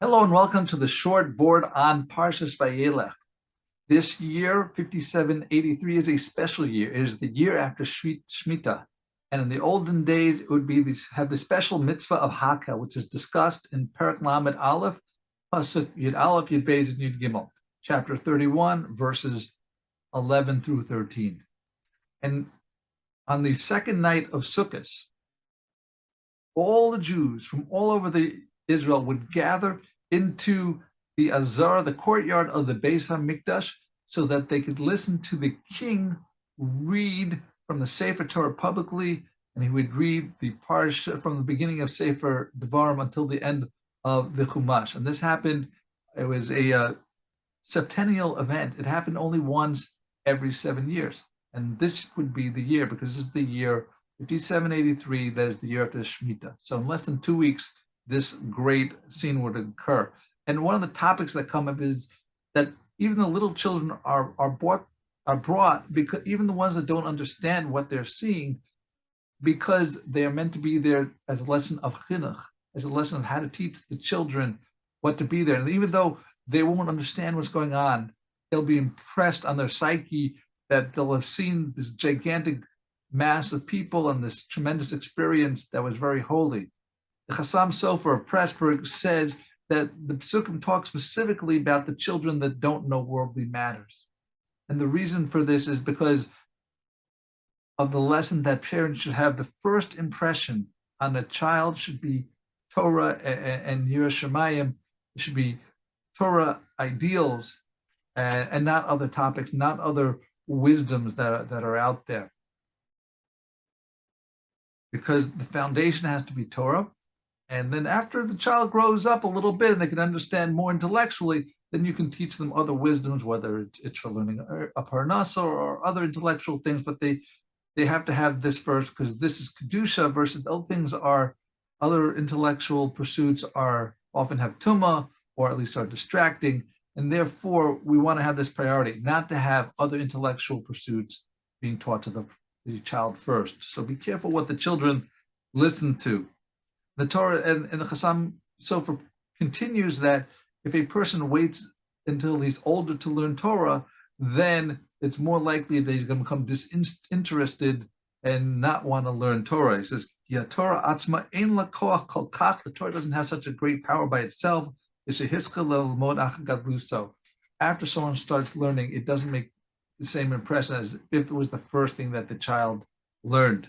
Hello and welcome to the short Vort on Parshas Vayeilech. This year, 5783, is a special year. It is the year after Shemitah. And in the olden days, it would be have the special mitzvah of Hakhel, which is discussed in Perek Lamed Aleph, Pasuk Yud Aleph, Yud Beis, and Yud Gimel, chapter 31, verses 11 through 13. And on the second night of Sukkot, all the Jews from all over Israel would gather into the Azar, the courtyard of the Bais Hamikdash, so that they could listen to the king read from the Sefer Torah publicly, and he would read the parsha from the beginning of Sefer Devarim until the end of the Chumash. And this happened, it was a septennial event. It happened only once every 7 years. And this would be the year, because this is the year 5783, that is the year after Shemitah. So in less than 2 weeks, this great scene would occur. And one of the topics that come up is that even the little children are brought, because even the ones that don't understand what they're seeing, because they are meant to be there as a lesson of chinuch, as a lesson of how to teach the children what to be there. And even though they won't understand what's going on, they'll be impressed on their psyche that they'll have seen this gigantic mass of people and this tremendous experience that was very holy. The Chasam Sofer of Pressburg says that the Psukim talk specifically about the children that don't know worldly matters. And the reason for this is because of the lesson that parents should have. The first impression on a child should be Torah and Yiras Shamayim. It should be Torah ideals and not other topics, not other wisdoms that are out there. Because the foundation has to be Torah. And then after the child grows up a little bit and they can understand more intellectually, then you can teach them other wisdoms, whether it's for learning a parnasa or other intellectual things, but they have to have this first, because this is Kedusha versus other things other intellectual pursuits often have tumah, or at least are distracting. And therefore, we want to have this priority, not to have other intellectual pursuits being taught to the child first. So be careful what the children listen to. The Torah and the Chasam Sofer continues that if a person waits until he's older to learn Torah, then it's more likely that he's going to become disinterested and not want to learn Torah. He says, "Ya Torah atzma ein la koach kol kach." The Torah doesn't have such a great power by itself. After someone starts learning, it doesn't make the same impression as if it was the first thing that the child learned.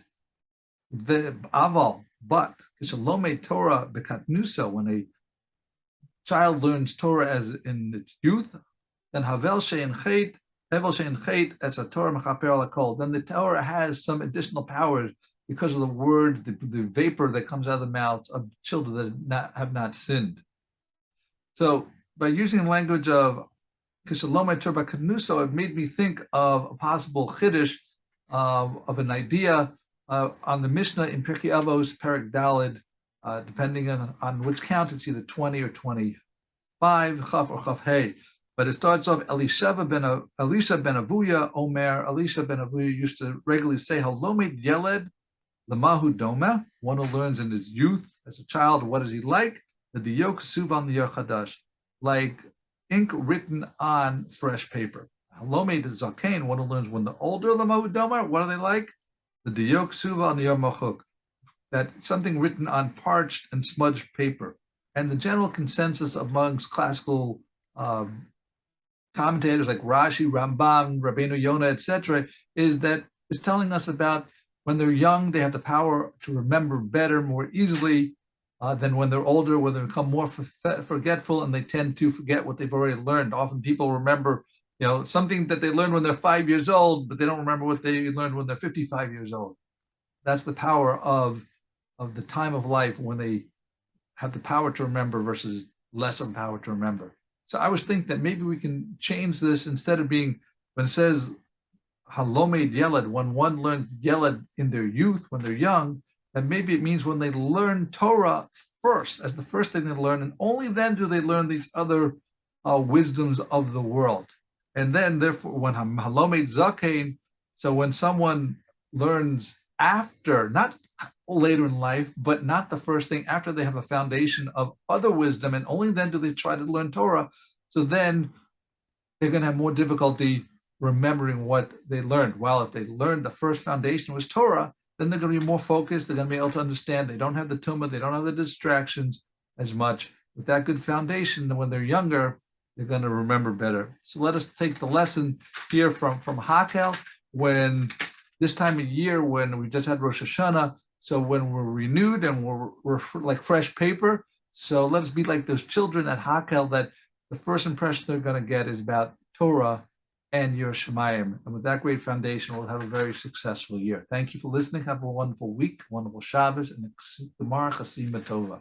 But Torah bekatnusa, when a child learns Torah as in its youth, then Havel she'en chet as a Torah mechaper al hakol. Then the Torah has some additional powers because of the words, the vapor that comes out of the mouths of children that have not sinned. So by using the language of Kishalomei Torah bekatnusa, it made me think of a possible chiddush of an idea on the Mishna in Pirkei Avos, Perek Daled, depending on which count, it's either 20 or 25, Chaf or Chaf Hey. But it starts off, Elisha ben Avuya, Omer, Elisha ben Avuya used to regularly say, Halomed Yeled, Lamahu Doma, one who learns in his youth, as a child, what is he like? The Diyok Suvan Yachadash, like ink written on fresh paper. Halomed Zakain, one who learns when the older Lamahu Doma, what are they like? The Diyok Suva Niyar Machuk, that something written on parched and smudged paper. And the general consensus amongst classical commentators like Rashi, Rambam, Rabbeinu Yonah, etc., is telling us about when they're young, they have the power to remember better, more easily than when they're older, when they become more forgetful and they tend to forget what they've already learned. Often people remember something that they learned when they're 5 years old, but they don't remember what they learned when they're 55 years old. That's the power of the time of life when they have the power to remember versus less of power to remember. So I was thinking that maybe we can change this, instead of being, when it says Halomed Yeled, when one learns Yeled in their youth, when they're young, then maybe it means when they learn Torah first, as the first thing they learn, and only then do they learn these other wisdoms of the world. And then, therefore, when Halomed Zakain, so when someone learns after, not later in life, but not the first thing, after they have a foundation of other wisdom, and only then do they try to learn Torah. So then they're going to have more difficulty remembering what they learned. While if they learned the first foundation was Torah, then they're going to be more focused. They're going to be able to understand. They don't have the tumah. They don't have the distractions as much. With that good foundation, then when they're younger, they're going to remember better. So let us take the lesson here from Hakhel, when this time of year, when we just had Rosh Hashanah, so when we're renewed and we're like fresh paper, so let us be like those children at Hakhel, that the first impression they're going to get is about Torah and your Shemayim. And with that great foundation, we'll have a very successful year. Thank you for listening. Have a wonderful week, wonderful Shabbos, and Gemara Chasima Tova.